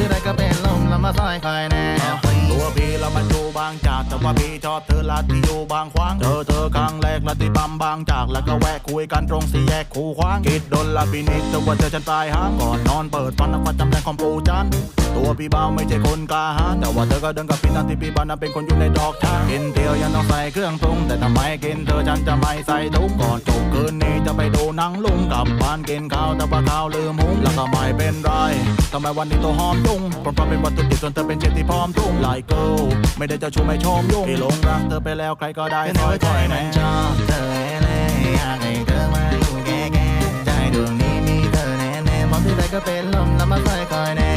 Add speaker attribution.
Speaker 1: ที่ไรก็เป็นลมแล้วมาซอยคอยแน่
Speaker 2: ตัวพี่แล้วมันอยู่บางจากแต่ว่าพี่ชอบเธอลัดที่อยู่บางขวางเธอครั้งแรกลัดที่ปั๊มบางจากแล้วก็แวะคุยกันตรงสี่แยกคูขวางคิดดนละพี่นิดแต่ว่าเธอฉันปลายหางก่อนนอนเปิดฟันนักวัดจำแรงของปูจันตัวพี่เบาไม่ใช่คนกล้าหาญแต่ว่าเธอก็เดินกับพี่ตามที่พี่บ้านนั้นเป็นคนอยู่ในดอกทางกินเตียวยังต้องใส่เครื่องปรุงแต่ทำไมกินเธอฉันจะไม่ใส่ถุงก่อนจบคืนนี้จะไปดูหนังลุงกลับบ้านกินข้าวแต่ว่าข้าวลืมหุงแล้วก็ไม่เป็นไรทำไมวันนี้ตัวหอมจุ้งเพราะเป็นวัตถุดิบจนเธอเป็นเชฟที่พร้อมทุ่งไลเกิลไม่ได้เจ้าชู้ไม่ชมยุ่งที่หลงรักเธอไปแล้วใครก็ได้คอยคอยแน่
Speaker 1: ชอบเธอเลยอยากให้เธอมาอยู่แก่ใจดวงนี้มีเธอแน่ๆมองที่ไรก็เป็นลมแล้วมาซอยคอยแน่